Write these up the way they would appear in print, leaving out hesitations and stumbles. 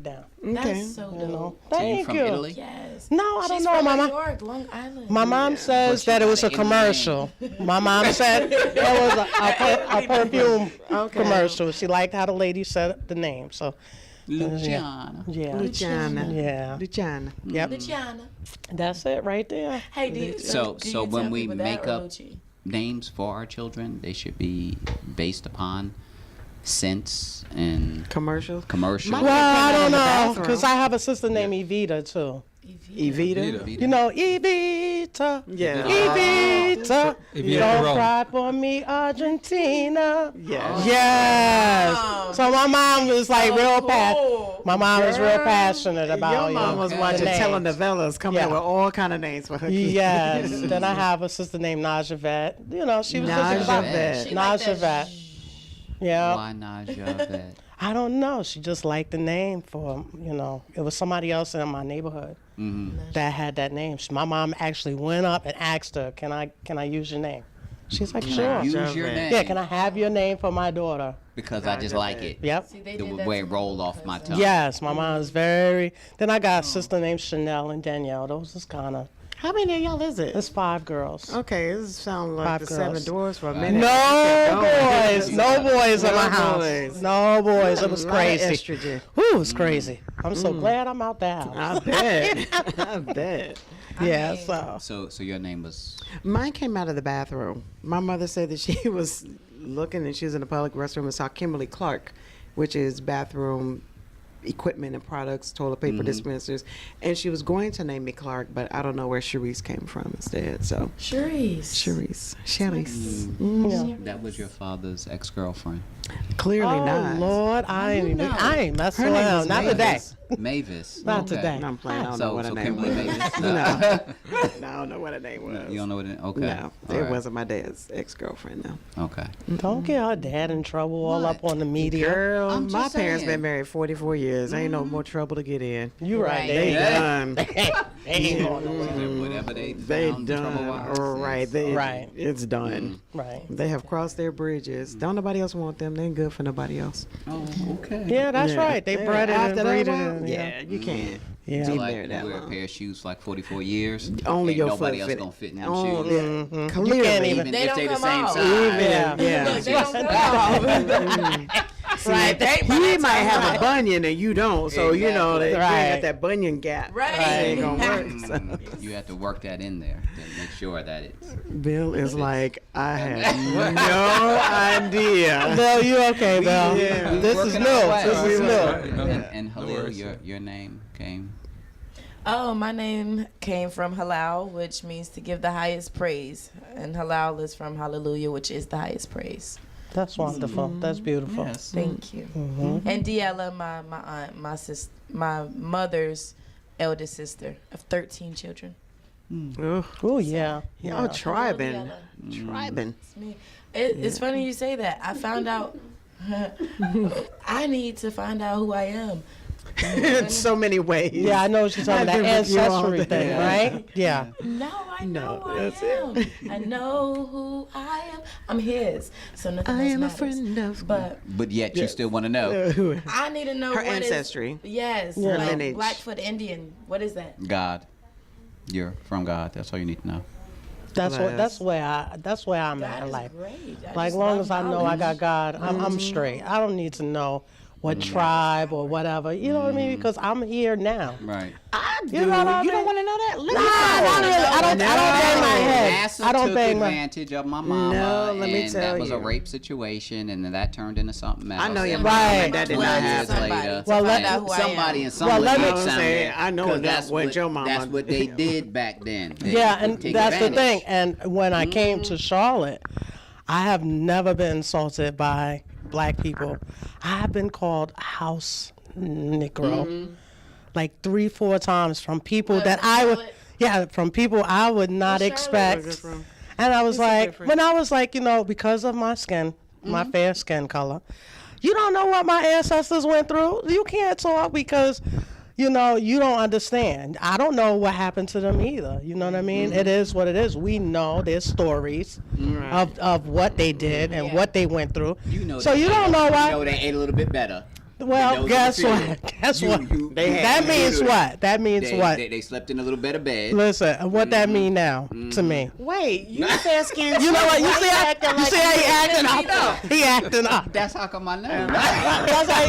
down. Okay. That's so dope. Thank from you. Italy? Yes. No, I don't She's know, from Mama. New York, Long Island. My mom says But that you it was a got an Italy commercial. My mom said it was a perfume commercial. She liked how the lady said the name. So, Luciana. yeah. Luciana. Yeah. Luciana. Yep. Luciana. That's it right there. Hey, do you So when tell we people that, make or up Luchie? names for our children, they should be based upon scents and Commercials. commercials. My- Well, I in don't the know, bathroom. because I have a sister named Evita, too. Evita. You know, Evita. Yeah. Evita. Evita Don't Perón. cry for me, Argentina. Yes. Yes. So my mom was like real passionate. My mom was real Girl, passionate about Your mom was the watching names. telenovelas, coming Yeah. up with all kind of names for her kids. Yes. Then I have a sister named Naja Vet. You know, she was just about Naja. She like Naja that Vet. Yeah. Why Naja Vet? I don't know. She just liked the name for, it was somebody else in my neighborhood that had that name. My mom actually went up and asked her, can I use your name? She's like, sure. Use your name. Yeah, can I have your name for my daughter? Because I just like it. Yep. See, they The did that way to it me rolled off my tongue. Yes, my mom's very. Then I got a sister named Chanel and Danielle. Those is kind of. How many of y'all is it? It's 5 girls. Okay, this sounds like 5 the girls. Seven Dwarfs for a minute. No boys, no boys in my No house. boys. No boys. It was A lot of crazy. estrogen. Whew, it was crazy. I'm so glad I'm out the house. I bet. I bet. Yeah, mean- So your name was Mine came out of the bathroom. My mother said that she was looking and she was in the public restroom and saw Kimberly Clark, which is bathroom equipment and products, toilet paper dispensers, and she was going to name me Clark, but I don't know where Sharice came from instead. So Sharice. Yeah. that was your father's ex-girlfriend. Clearly Oh not. Lord, I ain't messing Her name around. was Not today. Mavis. Not Okay. today. No, I'm playing. I don't So know what her so name Kimberly was. Mavis. No, I don't know what her name was. You don't know what it? Okay. No, All it right. wasn't my dad's ex-girlfriend. No. Okay. Don't get her dad in trouble all What? up on the media. Girl, I'm my just parents saying. been married 44 years. Ain't no more trouble to get in. You right. Right. They Yeah. Done. ain't going nowhere. Whatever they They found done. trouble-wise, Right. They, Right. It's done. Right. They have crossed their bridges. Don't nobody else want them. They ain't good for nobody else. Oh, okay. Yeah, that's right. They bred it and After that breeded while, it. yeah, you can't. Yeah. Be Like married you that wear a long. pair of shoes for like 44 years. Only Ain't your nobody foot else fit. gonna fit in them Oh, shoes. yeah. You Clearly. can't Even They if don't they the come same off. size. Yeah. Look, they don't come off. Right. He might have a bunion and you don't, so you know that you Right. got that bunion gap. Right. It ain't gonna work. So. You have to work that in there to make sure that it's. Bill is like, I had no idea. No, you okay, Bill? Yeah. This is Working new. our way. This is new. And Halil, your name came. Oh, my name came from halal, which means to give the highest praise. And halal is from hallelujah, which is the highest praise. That's wonderful. That's beautiful. Thank you. And Diella, my aunt, my mother's eldest sister of 13 children. Oh yeah. Y'all tribing. Diella. Tribing. It's me. It's funny you say that. I found out. I need to find out who I am. In so many ways. Yeah, I know what you're talking I've about. been with you all Ancestry day. thing, right? Yeah. No, I know who that's I am. I know who I am. I'm his. So nothing else matters. of. But Yet you still want to know. I need to know Her what is- ancestry. yes, Yeah. like Lineage. Blackfoot Indian. What is that? God. You're from God. That's all you need to know. That's what. Bless. That's where I'm God at. is Like, great. I like just long love as I know I knowledge. got God, I'm straight. I don't need to know what tribe or whatever. You know what I mean? Because I'm here now. Right. I do. You know what I You don't mean? want to know that? Let me Nah, not really. I don't bang my head. NASA I don't took bang my. advantage of my mama, No, let me and tell that was a you. rape situation, and then that turned into something else. I know your And mama, Right. that did 12 not years happen. later, Well, let- find out who I am. somebody in some Well, let me- league I was saying, somewhere, I know 'cause that what your mama- That's what they did back then. They Yeah, would and take that's the advantage. thing. And when I came to Charlotte, I have never been insulted by black people. I have been called house Negro, like 3-4 times from people What, that I would, Charlotte? yeah, from people I would not Where's Charlotte? expect. And I was It's like, different. when I was like, because of my skin, my fair skin color, you don't know what my ancestors went through. You can't talk because, you don't understand. I don't know what happened to them either. You know what I mean? It is what it is. We know there's stories of what they did and what they went through. You know So they you ate don't a- know why. You know they ate a little bit better. Well, those guess are the what? Guess You- what? you- That means what? That means what? They slept in a little better bed. Listen, what that mean now to me? Wait, you fair skinned. You know what? You see how acting he acting up? He acting up. That's how come I know. That's how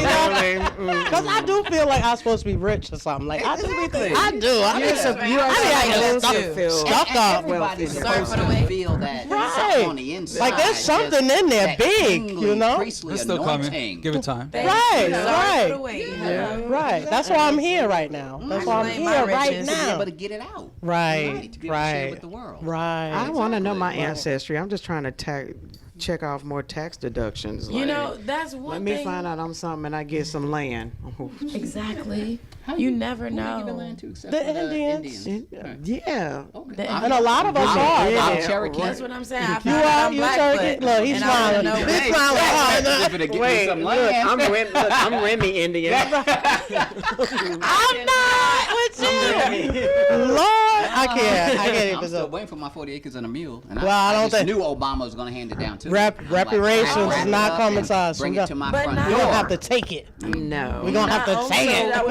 you know. Because I do feel like I'm supposed to be rich or something. Like I do. I do. I You're mean, so- you are I mean, I supposed get to feel stuck up. Everybody's wealthy. supposed Surfing to away. feel that Right. something on the inside. Like there's something in there that big, tingly, you know? priestly It's still coming. anointing. Give it time. Right, Sorry for the right. wait. Right. That's why I'm here right now. That's why I'm Explain my here right riches. To be now. able to get it out. Right. To be able to share Right. with the world. Right. I want to know my Exactly. ancestry. I'm just trying to check off more tax deductions. You like, know, that's one let thing. me find out I'm something and I get some land. Exactly. You never Who they give the know. land to except The for Indians. Right. Yeah. Okay. The- And a lot of us are. I'm Yeah, Cherokee. That's what I'm saying. I You found out are. I'm You Blackfoot, Cherokee. Look, he's and I smiling. don't know He's where- smiling hard. If it'll get me some land. I'm Remy Indian. I'm not with you. Lord, I can't I'm even still do. waiting for my 40 acres and a mule. And Well, I don't just think- knew Obama was going to hand it down to me. I'm like, Reparations I'll wrap is it not up coming and to us. Bring We it to my But front not- We're door. gonna have to take it. No. We're gonna have to Not take only it. that,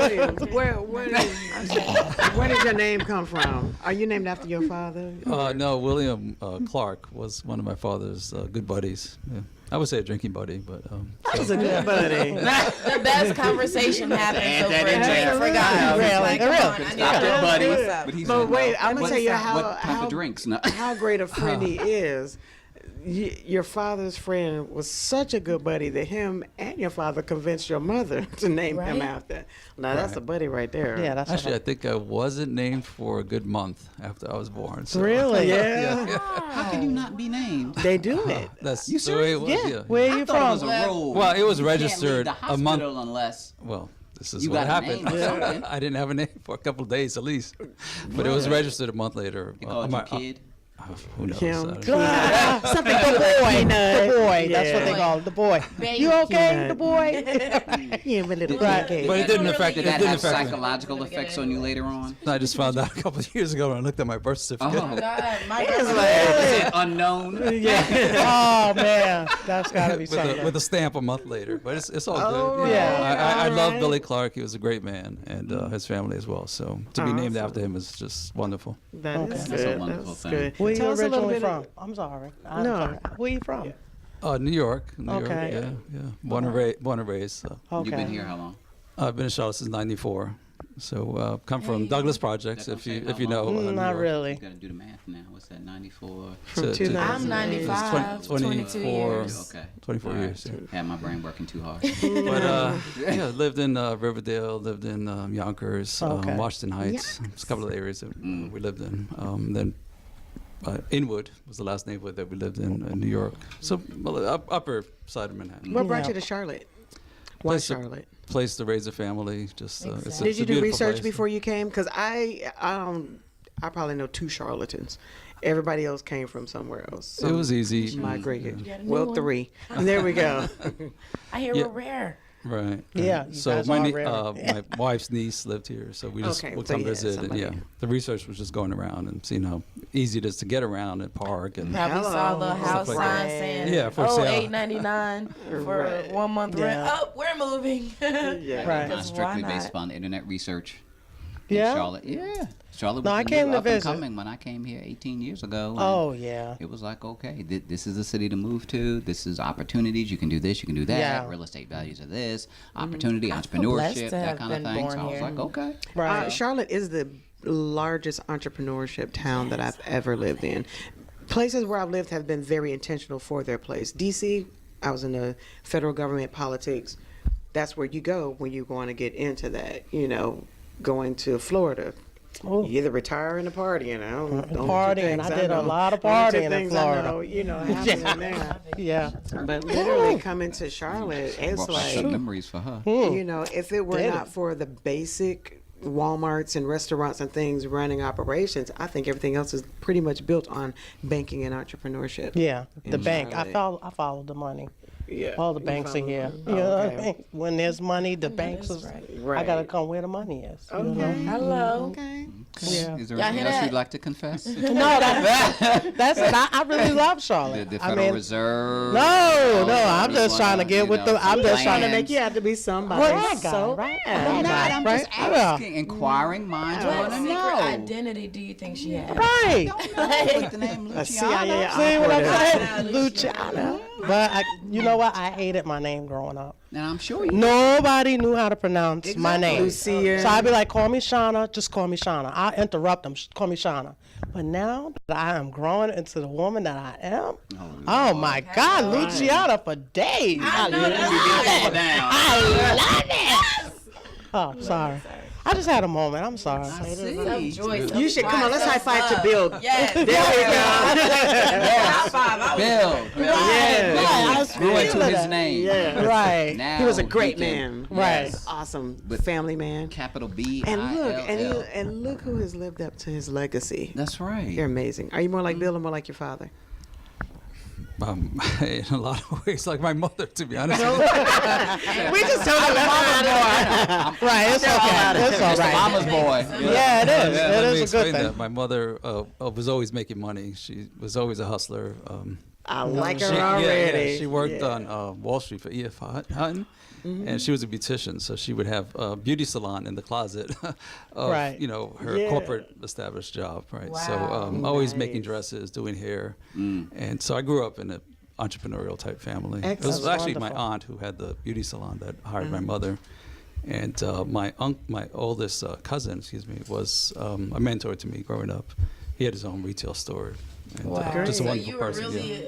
Where did your name come from? Are you named after your father? No, William Clark was one of my father's good buddies. Yeah. I would say a drinking buddy, but That was a good buddy. The best conversation happens Add over that a in drink there. for God. Really, Like, come really. on, I need Stop to it, know buddy. what's up. But he But said, wait, no. I'm gonna tell you What type how of drinks? No. how great a friend he is. Your father's friend was such a good buddy that him and your father convinced your mother to name him Right. after. Now that's a buddy right there. Yeah, that's actually, I think I wasn't named for a good month after I was born. So. really. Yeah. How can you not be named? They do it. That's You the way it was. Yeah. Yeah. Where I you thought it was from? a rule. Well, it was You can't leave registered the a month. hospital unless Well, this is You what got a happened. name or something. I didn't have a name for a couple of days at least, but it was registered a month later. you called your kid. Who knows? Kim. I don't know. Something the boy. The boy. That's what they Yeah. call it. The boy. Baby You okay, Peanut. the boy? Yeah, but little Right. cake. But it didn't Really affect. good. It Did that didn't have affect me. psychological effects on you later on? I just found out a couple of years ago when I looked at my birth certificate. Oh, God, my It's grandma- like- is it unknown? Oh man, that's gotta be something. with a stamp a month later, but it's all Oh, good. yeah. I love Alright. Billy Clark. He was a great man, and his family as well. So to be named Awesome. after him is just wonderful. That is That's a good. wonderful That's thing. good. Where you Tell us a little originally bit from? I'm sorry. I'm No. sorry. Where you from? New York. New York. Okay. Yeah. Born and raised. So. Okay. You've been here how long? I've been in Charlotte since '94. So come from Douglas Projects, That don't if say you how know. long. New Not York. really. You got to do the math now. What's that? 94. From To- 2000. I'm 95, 22 years. Okay. 24 All right. years. Yeah. Had my brain working too hard. But yeah, lived in Riverdale, lived in Yonkers, Okay. Washington Heights. It's a couple of areas that we lived in. Then Inwood was the last neighborhood that we lived in New York. So well, upper side of Manhattan. What brought Yeah. you to Charlotte? Why Place to- Charlotte? Place to raise a family. Just it's Exactly. Did you a do beautiful research place. before you came? Because I probably know 2 charlatans. Everybody else came from somewhere else. It was easy. Migrated. got a new Well, one. 3. And there we go. I hear Yeah. we're rare. Right. Yeah, you So guys my are nie- rare. my wife's niece lived here, so we just Okay, would so come yeah, visit. And yeah, somebody- the research was just going around and seeing how easy it is to get around and park and Probably Hello. saw a little house Stuff like sign that. saying, Yeah, for oh, sale. $8.99 for Right. 1 month rent. Yeah. Oh, we're moving. Yeah. Right. Not Because strictly why based not? upon internet research. In Yeah? Charlotte. Yeah. Charlotte No, was I the came new to up and visit. coming when I came here 18 years ago. and Oh yeah. It was like, okay, this is the city to move to. This is opportunities. You can do this. You can do that. Yeah. Real estate values are this. Opportunity, I feel blessed entrepreneurship, to that have kind of been thing. born So I was here. like, okay. Right. Charlotte is the largest entrepreneurship town that I've ever lived in. Places where I've lived have been very intentional for their place. D.C., I was in the federal government politics. That's where you go when you want to get into that, going to Florida. Oh. You either retire in a party, and I don't Partying. I did a lot of partying in Florida. happening there. Yeah. But literally coming to Charlotte, it's Brought back some like, memories for her. if it were Did not it? for the basic Walmarts and restaurants and things running operations, I think everything else is pretty much built on banking and entrepreneurship. Yeah. The In bank. Charlotte. I followed the money. Yeah. All the You banks are follow here. me? You know what I Okay. mean? When there's money, the banks that's is. right. I gotta come where the money is. You know? Hello. Okay. Yeah. Is there Y'all anything hear else that? you'd like to confess? No, that's it. I really love Charlotte. The I Federal mean, Reserve? no, I'm just trying to get with the. I'm just trying to Make you have to be somebody. Well, that guy, so right? I'm not. I'm just Right? Yeah. asking. Inquiring minds What want to secret know. identity do you think she has? Right. With the name A CIA Luciano. See what I'm operative. saying? Luciano. But you know what? I hated my name growing up. And I'm sure you. Nobody knew how to pronounce my name. Lucia. So I'd be like, call me Shauna, just call me Shauna. I'll interrupt them, call me Shauna. But now that I am growing into the woman that I am, oh my God, Luciana for days. I love it. I love it. Oh, sorry. I just had a moment. I'm sorry. You should come on. Let's high five to Bill. Yes. There we go. High five. I was Bill. Yeah. Right, I was Grew into feeling his it. name. Yeah. Right. Now He was a great he can- man. Right. Yes. Awesome. With Family man. Capital B. And look, ILL. and look who has lived up to his legacy. That's right. You're amazing. Are you more like Bill or more like your father? In a lot of ways, like my mother, to be honest. with We just told him Right, it's okay. It's all right. Mama's boy. Yeah, it is. Let It me is a good explain thing. that. My mother was always making money. She was always a hustler. I like her She, already. she worked on Wall Street for E.F. Hutton, and she was a beautician. So she would have a beauty salon in the closet of Right. Her Yeah. corporate established job. Right. Wow. So always making Nice. dresses, doing hair, and so I grew up in an entrepreneurial type family. It was Excellent. actually my Wonderful. aunt who had the beauty salon that hired my mother. And my oldest cousin, was a mentor to me growing up. He had his own retail store. And, Wow. just a So wonderful you were person. really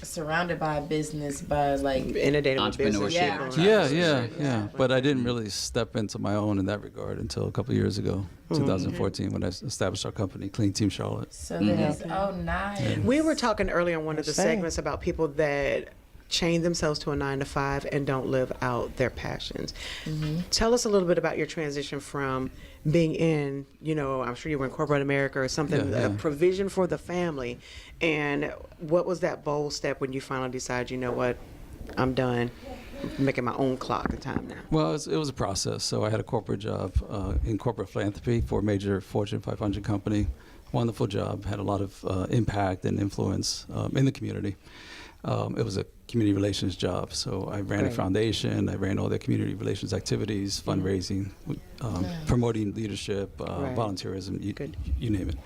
surrounded by business, by like. Inundated with business. Entrepreneurship. Yeah. But I didn't really step into my own in that regard until a couple of years ago, 2014, when I established our company, Clean Team Charlotte. So that is nice. We were talking earlier on one of the Same. segments about people that chain themselves to a 9-to-5 and don't live out their passions. Tell us a little bit about your transition from being in, I'm sure you were in corporate America or something, Yeah. a provision for the family. And what was that bold step when you finally decided, you know what, I'm done making my own clock and time now? Well, it was a process. So I had a corporate job in corporate philanthropy for a major Fortune 500 company. Wonderful job. Had a lot of impact and influence in the community. It was a community relations job. So I ran a foundation. I ran all their community relations activities, fundraising, promoting leadership, volunteerism, you name it.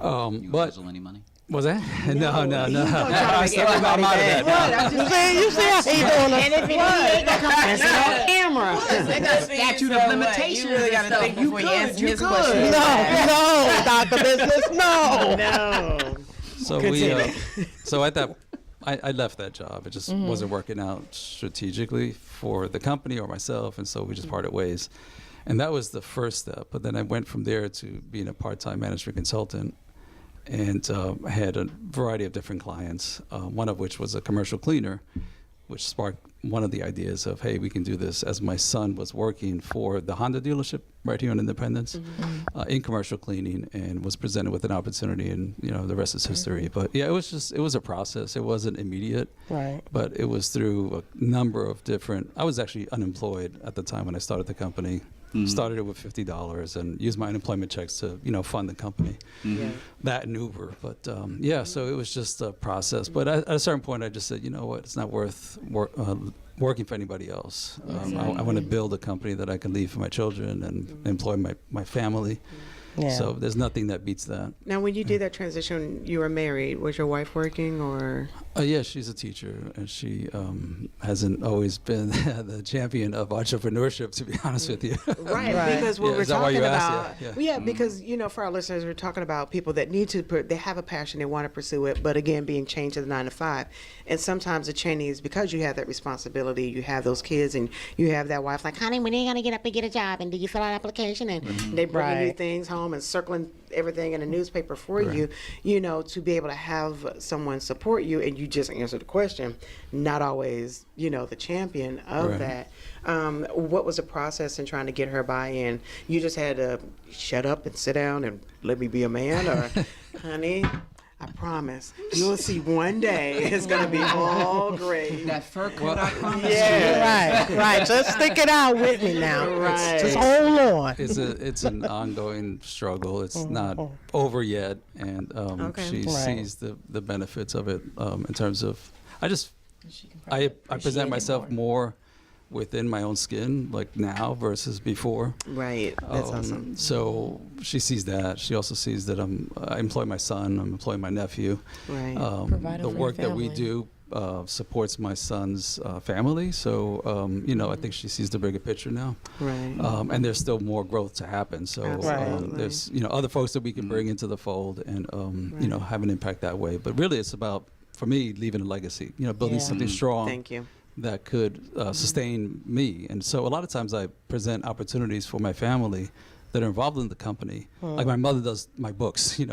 You But guzzle any money? was that? No. Trying to make everybody I'm out of that. You see how he doing And if it ain't gonna come on camera. Statute of limitations. You really got to think before you answer his No, question. no, Dr. Business, no. No. So so at that, I left that job. It just wasn't working out strategically for the company or myself, and so we just parted ways. And that was the first step. But then I went from there to being a part-time management consultant, and I had a variety of different clients. One of which was a commercial cleaner, which sparked one of the ideas of, hey, we can do this, as my son was working for the Honda dealership right here in Independence in commercial cleaning, and was presented with an opportunity, and the rest is history. But yeah, it was a process. It wasn't immediate, Right. but it was through a number of different. I was actually unemployed at the time when I started the company. Started it with $50 and used my unemployment checks to fund the company. That and Uber. But so it was just a process. But at a certain point, I just said, you know what, it's not worth working for anybody else. I want to build a company that I can leave for my children and employ my family. Yeah. So there's nothing that beats that. Now, when you did that transition, you were married. Was your wife working or? Yeah, she's a teacher, and she hasn't always been the champion of entrepreneurship, to be honest with you. Right, Right. because what Yeah, we're is that why talking you about, asked? Yeah. well, yeah, because for our listeners, we're talking about people that need to, they have a passion, they want to pursue it, but again, being chained to the 9-to-5, and sometimes the chaining is because you have that responsibility, you have those kids, and you have that wife like, honey, when are you gonna get up and get a job, and do you fill out an application, and they bring you Right. things home and circling everything in a newspaper for you, to be able to have someone support you, and you just answer the question. Not always, the champion of Right. that. What was the process in trying to get her buy-in? You just had to shut up and sit down and let me be a man, or honey, I promise. You'll see one day it's going to be all great. That fur coat, I promise. Yeah. Right. Just stick it out with me now. Right. Just hold on. It's an ongoing struggle. It's not over yet, and Okay. she Right. sees the benefits of it in terms of. I She can I probably present appreciate it myself more within my own skin, like now versus before. Right. That's awesome. So she sees that. She also sees that I employ my son. I'm employing my nephew. Right. Providing The for work your that we family. do supports my son's family. So I think she sees the bigger picture now. Right. And there's still more growth to happen. So Absolutely. there's other folks that we can bring into the fold and have an impact that way. But really, it's about, for me, leaving a legacy. Building Yeah. something strong Thank you. that could sustain me. And so a lot of times I present opportunities for my family that are involved in the company. Like my mother does my books. She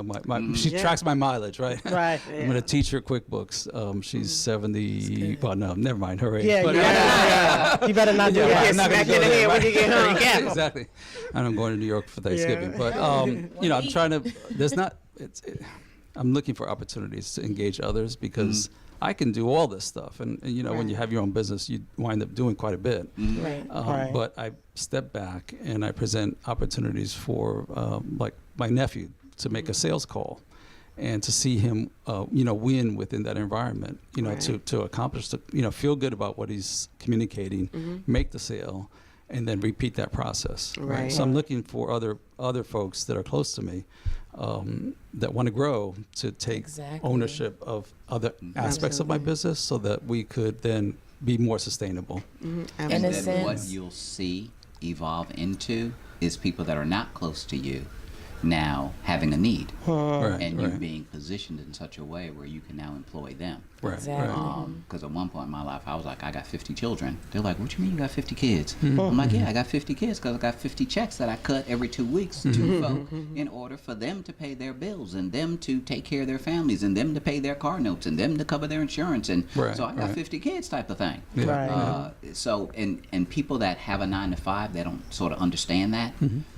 Yeah. tracks my mileage, right? Right. I'm going to teach her QuickBooks. She's 70. Well, no, never mind her age. Yeah, But- yeah. You better not do Yeah, that. I'm not gonna smacked go in the there, head when right? you get home. Careful. Exactly. And I'm going to New York for Thanksgiving. Yeah. But I'm trying to. I'm looking for opportunities to engage others because I can do all this stuff, and when you have your own business, you wind up doing quite a bit. Right. Right. But I step back and I present opportunities for like my nephew to make a sales call, and to see him win within that environment. Right. To accomplish feel good about what he's communicating, make the sale, and then repeat that process. Right. So I'm looking for other folks that are close to me that want to grow to take Exactly. ownership of other aspects of my Absolutely. business so that we could then be more sustainable. In a And then sense. what you'll see evolve into is people that are not close to you now having a need, Right, and you right. being positioned in such a way where you can now employ them. Right, Exactly. right. Because at one point in my life, I was like, I got 50 children. They're like, what you mean you got 50 kids? I'm like, yeah, I got 50 kids because I got 50 checks that I cut every 2 weeks to folk in order for them to pay their bills and them to take care of their families and them to pay their car notes and them to cover their insurance. And Right, so I got right. 50 kids type of thing. Yeah. Right. So, and people that have a 9 to 5, they don't sort of understand that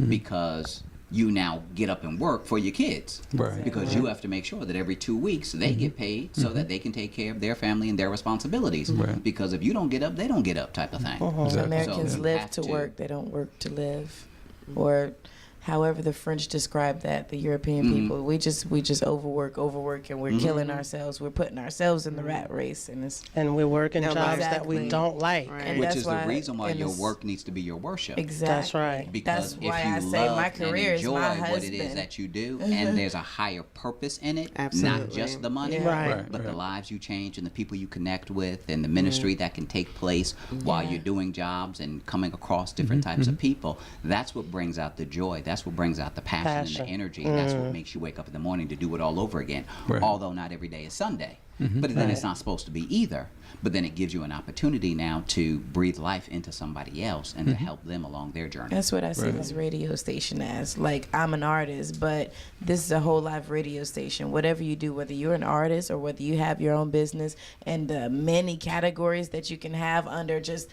because you now get up and work for your kids. Right. Because you have to make sure that every 2 weeks they get paid so that they can take care of their family and their responsibilities. Right. Because if you don't get up, they don't get up type of thing. Exactly. Americans So you live have to work, they don't work to live. Or however the French describe that, the European people, we just overwork, and we're killing ourselves. We're putting ourselves in the rat race, and it's And we're working No, jobs that exactly. we don't like. Right. and Which that's is why, the reason why and your it's- work needs to be your worship. Exactly. That's right. Because That's why if you I say love my career and is enjoy my what husband. it is that you do, and there's a higher purpose in it, not Absolutely. just the money, Yeah. Right. but the Right. lives you change and the people you connect with and the ministry that can take place while Yeah. you're doing jobs and coming across different types of people. That's what brings out the joy. That's what brings out the passion. And Passion. the energy. That's what makes you wake up in the morning to do it all over again. Right. Although not every day is Sunday. But then it's not supposed to be either. But then it gives you an opportunity now to breathe life into somebody else and to help them along their journey. That's what I see Right. this radio station as. Like, I'm an artist, but this is a whole life radio station. Whatever you do, whether you're an artist or whether you have your own business, and the many categories that you can have under just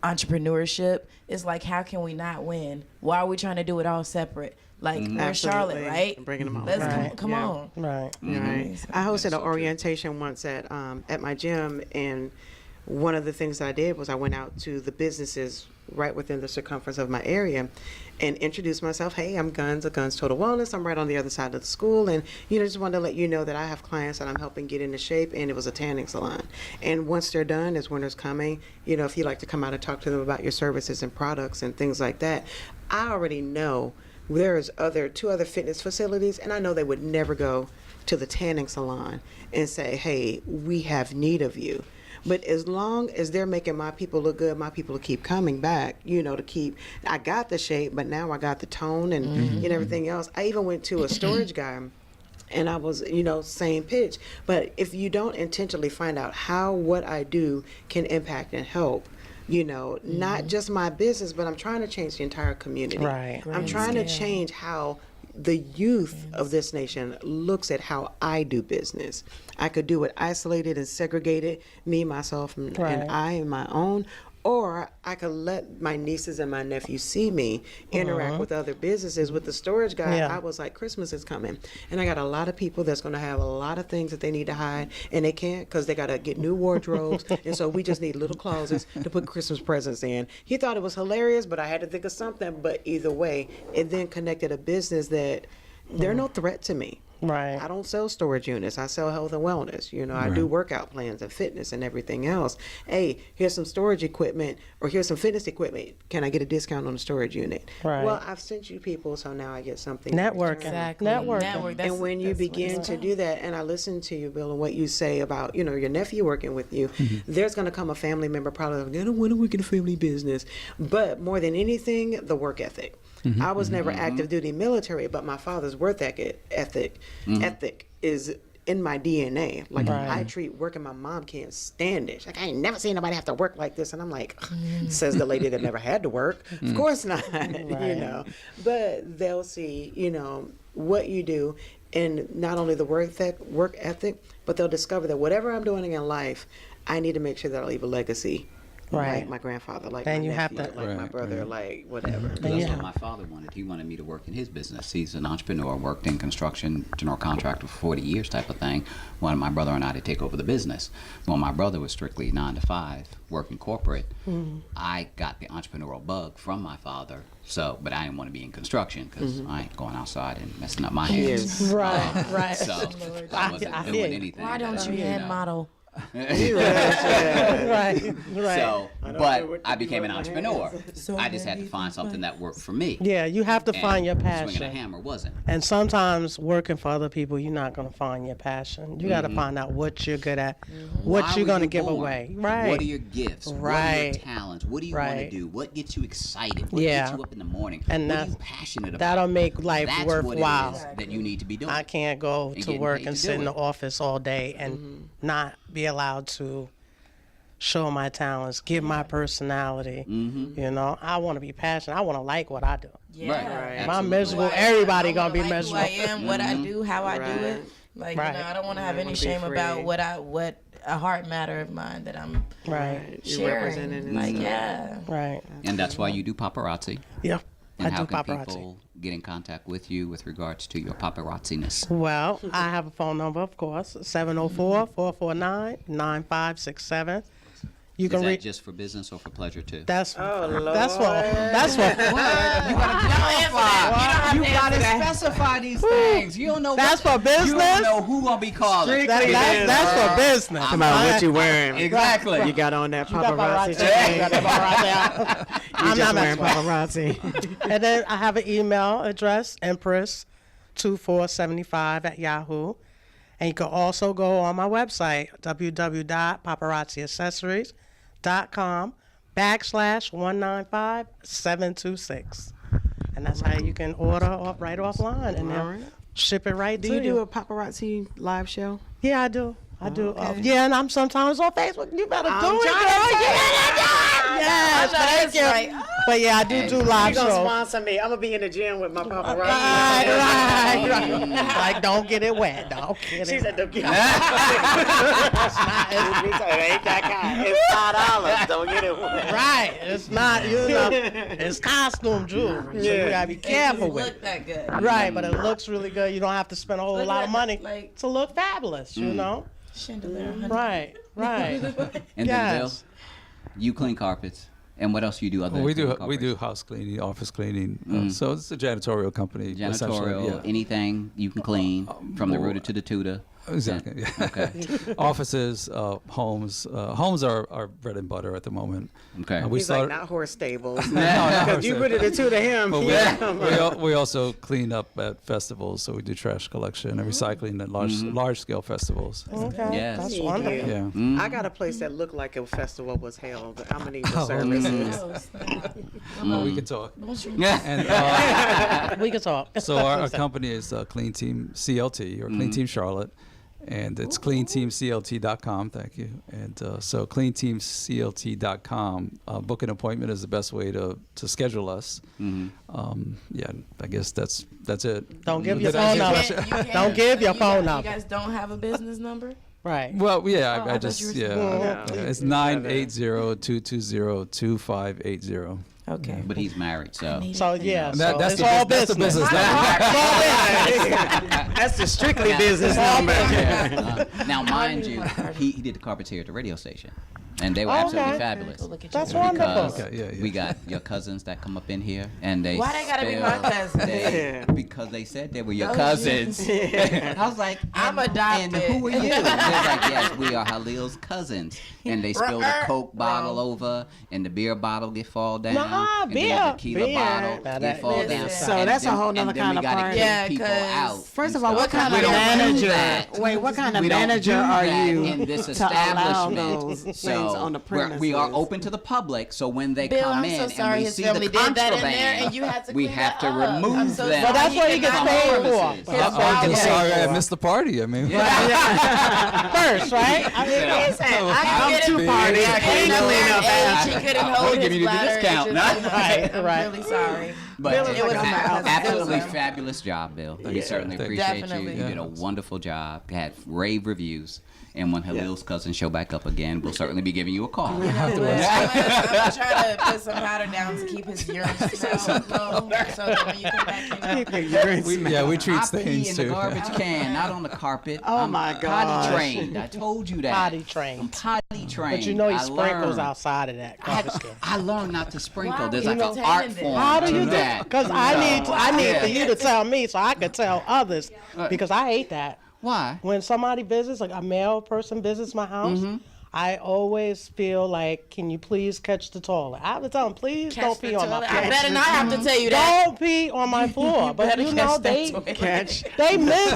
entrepreneurship, it's like, how can we not win? Why are we trying to do it all separate? Like, we're Charlotte, Absolutely. right? Bringing them all. Let's Right. come Yeah. on. Right. Right. I hosted an orientation once at my gym, and one of the things that I did was I went out to the businesses right within the circumference of my area and introduced myself. Hey, I'm Guns of Guns Total Wellness. I'm right on the other side of the school, and just wanted to let you know that I have clients that I'm helping get into shape, and it was a tanning salon. And once they're done, as winter's coming, if you'd like to come out and talk to them about your services and products and things like that, I already know there's two other fitness facilities, and I know they would never go to the tanning salon and say, hey, we have need of you. But as long as they're making my people look good, my people will keep coming back, I got the shape, but now I got the tone and everything else. I even went to a storage guy, and I was, same pitch. But if you don't intentionally find out how what I do can impact and help, not just my business, but I'm trying to change the entire community. Right. I'm Grand trying to scale. change how the youth of this nation looks at how I do business. I could do it isolated and segregated, me, myself, and Right. I and my own, Or I could let my nieces and my nephews see me interact with other businesses. With the storage guy, Yeah. I was like, Christmas is coming. And I got a lot of people that's going to have a lot of things that they need to hide. And they can't because they got to get new wardrobes. And so we just need little closets to put Christmas presents in. He thought it was hilarious, but I had to think of something. But either way, it then connected a business that they're no threat to me. Right. I don't sell storage units. I sell health and wellness. You know, I do workout plans and fitness and everything else. Hey, here's some storage equipment or here's some fitness equipment. Can I get a discount on the storage unit? Right. Well, I've sent you people, so now I get something. in Networking. return. Exactly. Networking. Network. And when you begin to do that, and I listen to you, Bill, and what you say about, you know, your nephew working with you, there's going to come a family member probably like, I don't want to work in a family business. But more than anything, the work ethic. I was never active duty military, but my father's work ethic is in my DNA. Like I treat work, and my mom can't stand it. She's like, I ain't never seen nobody have to work like this. And I'm like, says the lady that never had to work. Of course not, you know. But they'll see, you know, what you do, and not only the work ethic, but they'll discover that whatever I'm doing in life, I need to make sure that I leave a legacy. Right. Like my grandfather, like And my you have nephew, to- like my brother, like whatever. That's what my father wanted. He wanted me to work in his business. He's an entrepreneur, worked in construction, general contractor for 40 years type of thing. Wanted my brother and I to take over the business. Well, my brother was strictly 9 to 5, working corporate. I got the entrepreneurial bug from my father. So, but I didn't want to be in construction because I ain't going outside and messing up my hands. Yes. Right. Right. So I wasn't I doing hear you. anything. Why don't you hand model? Right. Right. So, know but what to I do became with an my entrepreneur. So I just had to many find something that worked for me. Yeah, you have to And find your Swinging a passion. hammer wasn't. And sometimes working for other people, you're not going to find your passion. You got to find out what you're good at, what Why you're were going to you give born? away. Right. What are your gifts? What are your Right. talents? What do you want to Right. do? What gets you excited? What Yeah. gets you up in the morning? And what are that- you passionate about? That'll make life That's worthwhile. what it is that you need to be doing. I can't go And to getting work paid and to sit do in the it. office all day and not be allowed to show my talents, give my personality. You know, I want to be passionate. I want to like what I do. Yeah. Right. Am I Absolutely. miserable? Who I am. Everybody I gonna be wanna like miserable. Who I am, what I do, how I do it. Right. Like Right. you know, I don't want to have You any wanna be shame about free. what a heart matter of mine that I'm Right. You sharing. representing Like and stuff. yeah. Right. And that's why you do paparazzi. Yeah. And I how do can paparazzi. people get in contact with you with regards to your paparazzi-ness? Well, I have a phone number, of course, 704-449-9567. You Is can that reach. just for business or for pleasure too? That's Oh, Lord. that's what You gotta specify these things. You don't know. That's for You business. don't know who gonna be calling. that's for business. Come on, what you wearing? Exactly. You got on that You got paparazzi. paparazzi. You got paparazzi out. You I'm just not wearing messing with paparazzi. And then I have an email address, empress2475@yahoo. And you can also go on my website, www.paparazziaccessories.com/195726. And that's how you can order right offline and All right. then ship it right Do to you you. do a paparazzi live show? Yeah, I do. I do. Okay. Yeah, and I'm sometimes on Facebook. You better do it, girl. trying to Yes, thank you. right. But yeah, I do live You gonna shows. sponsor me? I'm gonna be in the gym with my paparazzi. Right. Like, don't get it wet. Don't get She it said, wet. "Don't get it." It ain't that kind. It's $5. Don't get it wet. Right. It's not, you know, it's costume jewelry. So you gotta be careful with Look it. that good. Right, but it looks really good. You don't have to spend a whole Look lot like- of money like- to look fabulous, you know? Chandelier. honey. Right, right. And then Bill, Yes. you clean carpets. And what else you do other We than do clean we do carpets? house cleaning, office cleaning. So it's a janitorial company. essentially, Janitorial, yeah. anything you can clean from the rooter to the tutor. Exactly. Yeah. Okay. Offices, homes. Homes are our bread and butter at the moment. Okay. We He's like, started. not horse stables. No, not Because you horse put it two to him. But Yeah. we also clean up at festivals, so we do trash collection and recycling at large scale festivals. Okay. Yes. That's Yeah. wonderful. Yeah. I got a place that looked like a festival was held. I'm gonna need the Oh, services. Oh, snap. We can talk. Yeah. And We can talk. so our company is Clean Team CLT or Clean Team Charlotte, and it's cleanteamclt.com. Thank you. And so cleanteamclt.com. Book an appointment is the best way to schedule us. Yeah, I guess that's it. Don't give your Did I phone answer your number. question? Don't give your phone You number. guys don't have a business number? Right. Well, yeah, Oh, I I just, thought you were yeah. saying- It's 980-220-2580. Okay. But he's married, so. So yeah, That- so that's it's the all bus- that's the business. business. That's the strictly business all number. Now, mind you, he did the carpets here at the radio station, and they were Okay. absolutely fabulous. Look at you. That's Because wonderful. Okay, yeah. we got your cousins that come up in here, and they Why they gotta be my spell- cousins? they- because they said they were your Oh, cousins. I was like, I'm and adopted. who are you? They're like, yes, we are Halil's cousins. And they spill the Coke bottle over, and the beer bottle get fall down, Nah, and beer. then the tequila Beer. bottle Now get that- fall listen. down. So And that's a then- whole nother and then kind we of gotta party. kick Yeah, people 'cause- out. First and of all, what stuff. kind We of don't do manager? that. Wait, what kind of We don't manager do are that you in this to allow establishment? those things So on the premises? we are open to the public. So when they Bill, come I'm in so sorry and we his see family the did that in contraband, there, and you had to we clean have that to up. I'm remove so them. sorry. But that's what he gets from paid premises. for. His I'm just value. sorry I missed the party. I mean, First, right? I mean, Listen, I come get to it. party, I At can't that clean up age, he couldn't I wanna hold give his you the bladder. discount, It's no? just, you know, Right, I'm right. really sorry. But Bill is It was like my cousin. absolutely It was, fabulous job, Bill. We certainly Thank you. appreciate Definitely. you. You did a wonderful job. Had rave reviews. And when Halil's cousins show back up again, we'll certainly be giving you a call. I'm gonna try to put some powder down to keep his urine smell low, so that when you come back in, we treat I pee stains in the too. garbage can, not on the carpet. Oh, I'm my potty gosh. trained. I told you that. Potty I'm trained. potty trained. But you know he I sprinkles learned. outside of that garbage can. I learned not to sprinkle. Why There's would like you an art pretend form that? How do to you do that. that? Because I need for yeah. you to tell me so I could tell others. Because I hate that. Why? When somebody visits, like a male person visits my house, I always feel like, can you please catch the toilet? I have to tell them, please don't pee on my I floor. better not have to tell you that. Don't pee on my floor. But better you know, catch that they toilet. miss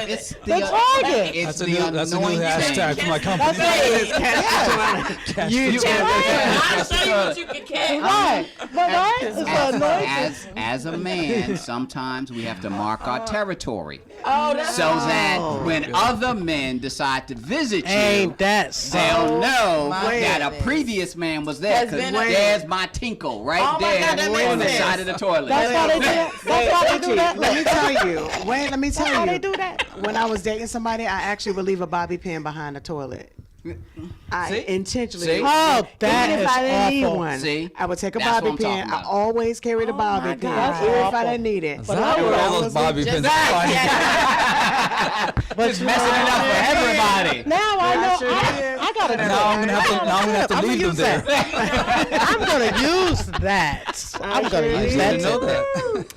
It's the target. It's That's a the new annoying hashtag thing. for my company. You I'll show you what you can catch. Right. But right? It's annoying. as a man, sometimes we have to mark our territory. Oh, that's So that when other men decide to visit you, Ain't that so? they'll know My that a goodness. previous man was there. Has Because been a- there's my tinkle right Oh my there God, that makes on the sense. side of the toilet. That's why they do that? That's why they do that? Let me tell you. Wait, let me That's tell how you. they do that? When I was dating somebody, I actually would leave a bobby pin behind the toilet. I See? intentionally. See? Oh, that Even is if I didn't need awful. one, See? I would take a That's bobby what I'm pin. talking I about. always carried a bobby pin, That's even if awful. I didn't need it. Is that what all those bobby pins are? But Just messing it up for everybody. now I know. sure did. I gotta do Now I'm it. gonna have to I'ma leave them use there. that. I'm gonna use that. I'm gonna sure use did. that. Didn't know too. that.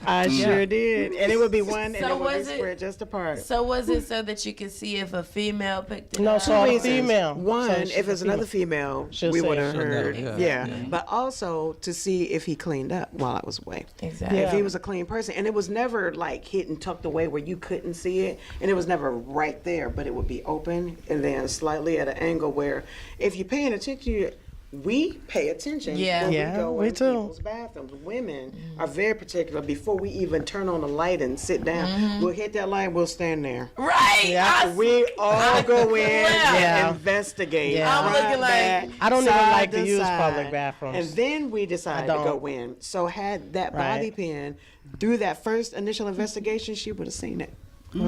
I sure did, and it would be one, and So it would be was it- spread just apart. So was it so that you could see if a female picked it No, up? so a reasons. female. One, So if it's another female, She'll we say would it. have She'll know, heard. yeah. Yeah. Yeah. But also to see if he cleaned up while I was away. Exactly. Yeah. If he was a clean person. And it was never like hidden, tucked away where you couldn't see it. And it was never right there, but it would be open and then slightly at an angle where if you're paying attention, we pay attention Yeah. when Yeah, we go we in too. people's bathrooms. Women are very particular. Before we even turn on the light and sit down, we'll hit that light, we'll stand there. Right. Yeah. I We all go in Yeah. and investigate. Yeah. I'm front, looking like- back, I don't even side like to use side. public bathrooms. And then we decided to don't. go in. So had that bobby Right. pin through that first initial investigation, she would have seen it. So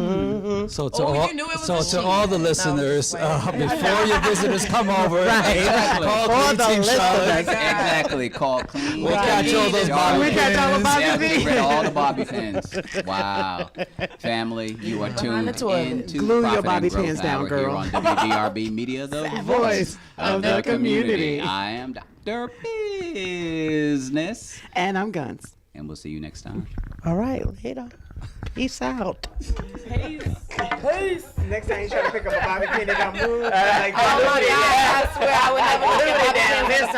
to Oh, all, you knew it was so a to she. all the No, listeners, just wait. before your visitors come over, call For the Clean Team Charlotte. Exactly. Call clean. We'll catch all those bobby We got all the pins. bobby Yeah, pins. get rid of all the bobby pins. Wow. Family, you are tuned the toilet. into Glue your Profit and bobby Growth pins down, Hour girl. Here on WDRB Media, the Voice of the community. I am Dr. Bizness. And I'm Guns. And we'll see you next time. All right, later. Peace out. Next time you try to pick up a bobby pin, it don't move. Oh my God, I swear I would never look at my This time.